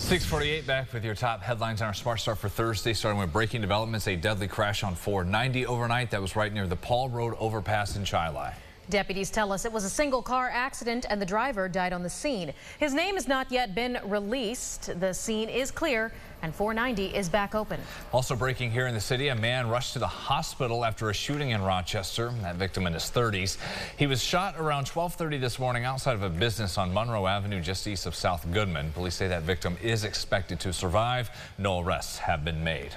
6:48 back with your top headlines on our Smart Start for Thursday, starting with breaking developments. A deadly crash on 490 overnight. That was right near the Paul Road overpass in Chilai. Deputies tell us it was a single-car accident and the driver died on the scene. His name has not yet been released. The scene is clear and 490 is back open. Also breaking here in the city, a man rushed to the hospital after a shooting in Rochester. That victim in his 30s. He was shot around 12:30 this morning outside of a business on Monroe Avenue just east of South Goodman. Police say that victim is expected to survive. No arrests have been made.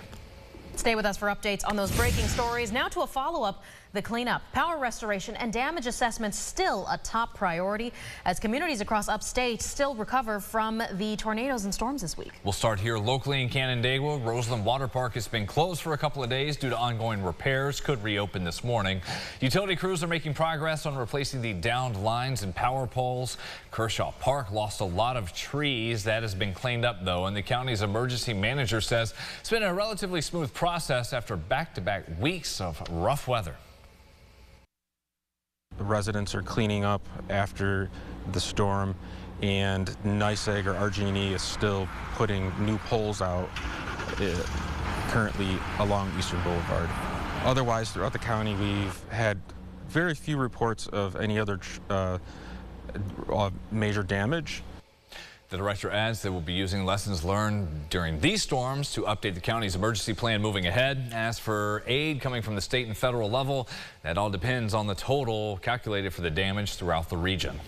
Stay with us for updates on those breaking stories. Now to a follow-up. The cleanup, power restoration, and damage assessments still a top priority as communities across upstate still recover from the tornadoes and storms this week. We'll start here locally in Canandaigua. Roseland Water Park has been closed for a couple of days due to ongoing repairs. Could reopen this morning. Utility crews are making progress on replacing the downed lines and power poles. Kershaw Park lost a lot of trees. That has been cleaned up, though, and the county's emergency manager says it's been a relatively smooth process after back-to-back weeks of rough weather. The residents are cleaning up after the storm, and NYSEG or RG&E is still putting new poles out currently along Eastern Boulevard. Otherwise, throughout the county, we've had very few reports of any other major damage. The director adds they will be using lessons learned during these storms to update the county's emergency plan moving ahead. As for aid coming from the state and federal level, that all depends on the total calculated for the damage throughout the region.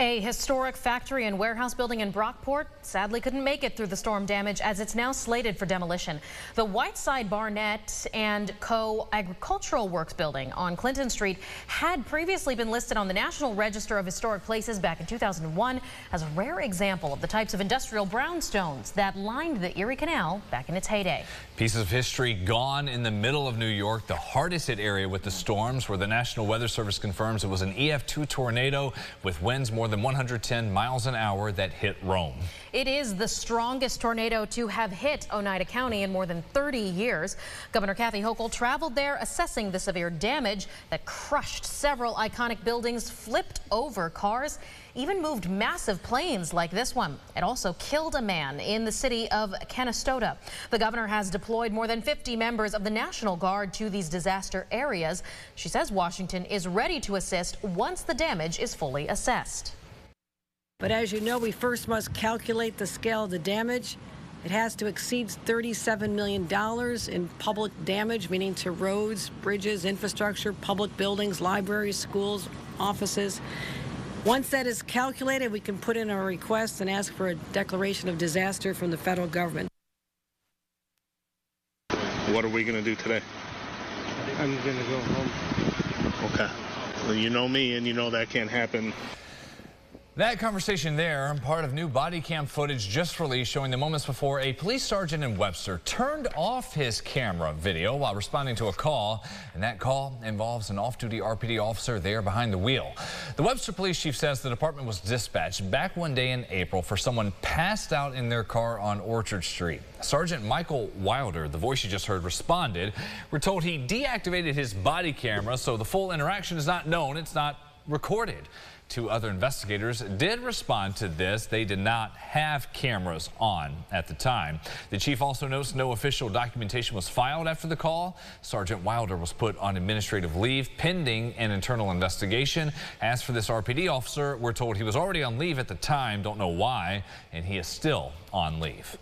A historic factory and warehouse building in Brockport sadly couldn't make it through the storm damage as it's now slated for demolition. The Whiteside Barnett and Co. Agricultural Works building on Clinton Street had previously been listed on the National Register of Historic Places back in 2001 as a rare example of the types of industrial brownstones that lined the Erie Canal back in its heyday. Pieces of history gone in the middle of New York, the hardest hit area with the storms, where the National Weather Service confirms it was an EF2 tornado with winds more than 110 miles an hour that hit Rome. It is the strongest tornado to have hit Oneida County in more than 30 years. Governor Kathy Hochul traveled there assessing the severe damage that crushed several iconic buildings, flipped over cars, even moved massive planes like this one. It also killed a man in the city of Canastota. The governor has deployed more than 50 members of the National Guard to these disaster areas. She says Washington is ready to assist once the damage is fully assessed. But as you know, we first must calculate the scale of the damage. It has to exceed $37 million in public damage, meaning to roads, bridges, infrastructure, public buildings, libraries, schools, offices. Once that is calculated, we can put in our request and ask for a declaration of disaster from the federal government. What are we going to do today? I'm going to go home. Okay. Well, you know me, and you know that can't happen. That conversation there, part of new body cam footage just released showing the moments before a police sergeant in Webster turned off his camera video while responding to a call, and that call involves an off-duty RPD officer there behind the wheel. The Webster police chief says the department was dispatched back one day in April for someone passed out in their car on Orchard Street. Sergeant Michael Wilder, the voice you just heard, responded. We're told he deactivated his body camera, so the full interaction is not known. It's not recorded. Two other investigators did respond to this. They did not have cameras on at the time. The chief also notes no official documentation was filed after the call. Sergeant Wilder was put on administrative leave pending an internal investigation. As for this RPD officer, we're told he was already on leave at the time, don't know why, and he is still on leave.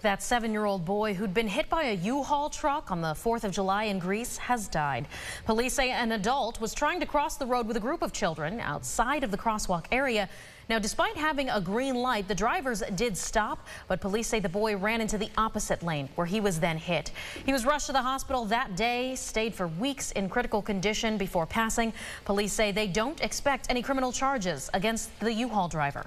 That 7-year-old boy who'd been hit by a U-Haul truck on the 4th of July in Greece has died. Police say an adult was trying to cross the road with a group of children outside of the crosswalk area. Now, despite having a green light, the drivers did stop, but police say the boy ran into the opposite lane where he was then hit. He was rushed to the hospital that day, stayed for weeks in critical condition before passing. Police say they don't expect any criminal charges against the U-Haul driver.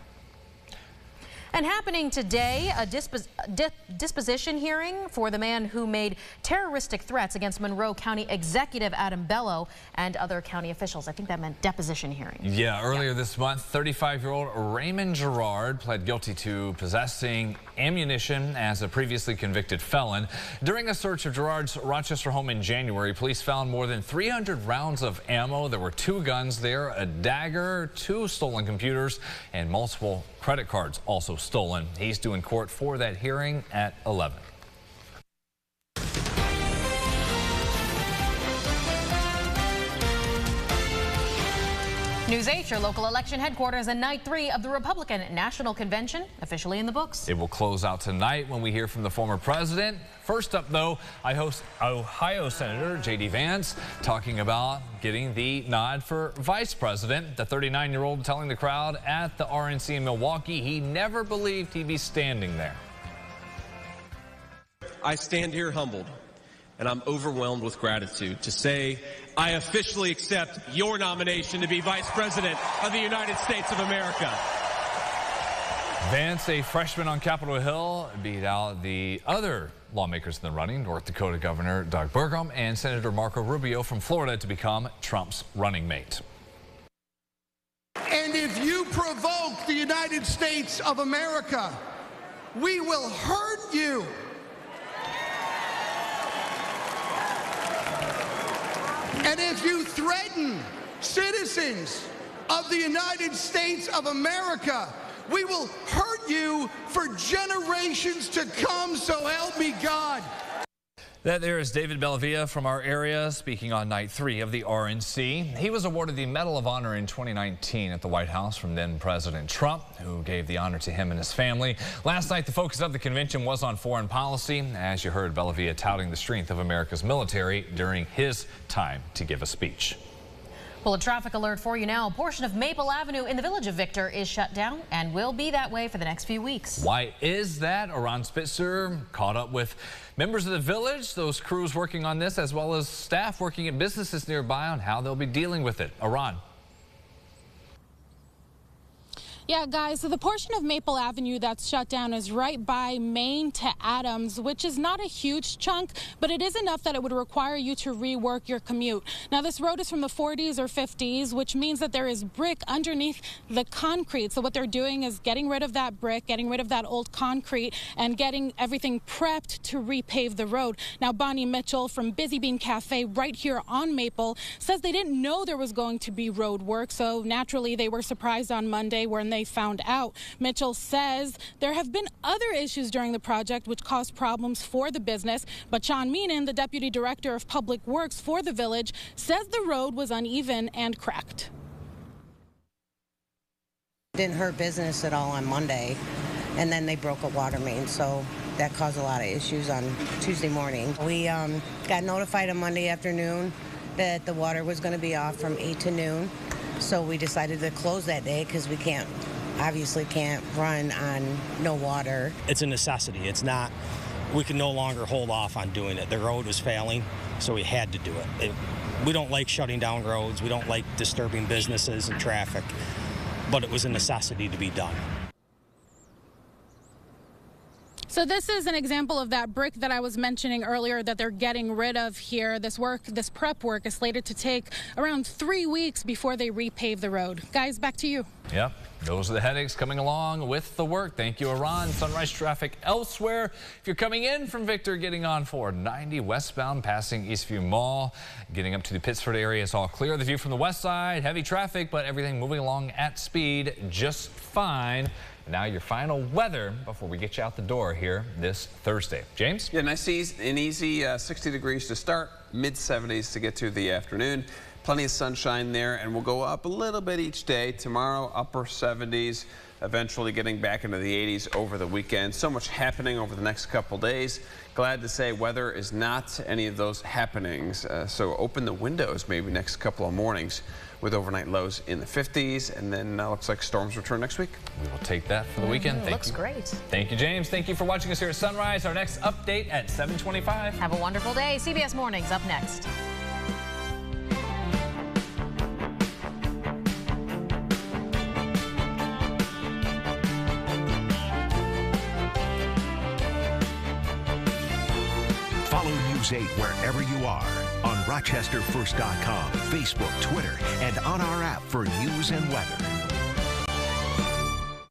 And happening today, a disposition hearing for the man who made terroristic threats against Monroe County Executive Adam Bello and other county officials. I think that meant deposition hearing. Yeah, earlier this month, 35-year-old Raymond Gerard pled guilty to possessing ammunition as a previously convicted felon. During a search of Gerard's Rochester home in January, police found more than 300 rounds of ammo. There were 2 guns there, a dagger, 2 stolen computers, and multiple credit cards also stolen. stolen. He's due in court for that hearing at 11. News 8, your local election headquarters, and night 3 of the Republican National Convention officially in the books. It will close out tonight when we hear from the former president. First up, though, I host Ohio Senator J.D. Vance talking about getting the nod for vice president. The 39-year-old telling the crowd at the RNC in Milwaukee he never believed he'd be standing there. I stand here humbled, and I'm overwhelmed with gratitude to say I officially accept your nomination to be Vice President of the United States of America. Vance, a freshman on Capitol Hill, beat out the other lawmakers in the running, North Dakota Governor Doug Burgum and Senator Marco Rubio from Florida, to become Trump's running mate. And if you provoke the United States of America, we will hurt you. And if you threaten citizens of the United States of America, we will hurt you for generations to come, so help me God. That there is David Bellavia from our area speaking on night 3 of the RNC. He was awarded the Medal of Honor in 2019 at the White House from then President Trump, who gave the honor to him and his family. Last night, the focus of the convention was on foreign policy, as you heard Bellavia touting the strength of America's military during his time to give a speech. Well, a traffic alert for you now. A portion of Maple Avenue in the village of Victor is shut down and will be that way for the next few weeks. Why is that? Aron Spitzer caught up with members of the village, those crews working on this, as well as staff working at businesses nearby on how they'll be dealing with it. Aron. Yeah, guys, so the portion of Maple Avenue that's shut down is right by Main to Adams, which is not a huge chunk, but it is enough that it would require you to rework your commute. Now, this road is from the 40s or 50s, which means that there is brick underneath the concrete. So what they're doing is getting rid of that brick, getting rid of that old concrete, and getting everything prepped to repave the road. Now, Bonnie Mitchell from Busy Bean Cafe right here on Maple says they didn't know there was going to be road work, so naturally they were surprised on Monday when they found out. Mitchell says there have been other issues during the project which caused problems for the business, but Sean Meenan, the deputy director of public works for the village, says the road was uneven and cracked. Didn't hurt business at all on Monday, and then they broke a water main, so that caused a lot of issues on Tuesday morning. We got notified on Monday afternoon that the water was going to be off from 8 to noon. So we decided to close that day because we obviously can't run on no water. It's a necessity. It's not, we can no longer hold off on doing it. The road was failing, so we had to do it. We don't like shutting down roads. We don't like disturbing businesses and traffic, but it was a necessity to be done. So this is an example of that brick that I was mentioning earlier that they're getting rid of here. This prep work is slated to take around 3 weeks before they repave the road. Guys, back to you. Yep, those are the headaches coming along with the work. Thank you, Aron. Sunrise traffic elsewhere. If you're coming in from Victor, getting on 490 westbound, passing Eastview Mall, getting up to the Pittsford area, it's all clear. The view from the west side, heavy traffic, but everything moving along at speed just fine. Now your final weather before we get you out the door here this Thursday. James? Yeah, nice and easy 60 degrees to start, mid-70s to get to the afternoon. Plenty of sunshine there, and we'll go up a little bit each day. Tomorrow, upper 70s, eventually getting back into the 80s over the weekend. So much happening over the next couple days. Glad to say weather is not any of those happenings. So open the windows maybe next couple of mornings with overnight lows in the 50s, and then looks like storms return next week. We will take that for the weekend. Thank Looks you. great. Thank you, James. Thank you for watching us here at Sunrise. Our next update at 7:25. Have a wonderful day. CBS Mornings up next. Follow News 8 wherever you are on RochesterFirst.com, Facebook, Twitter, and on our app for news and weather.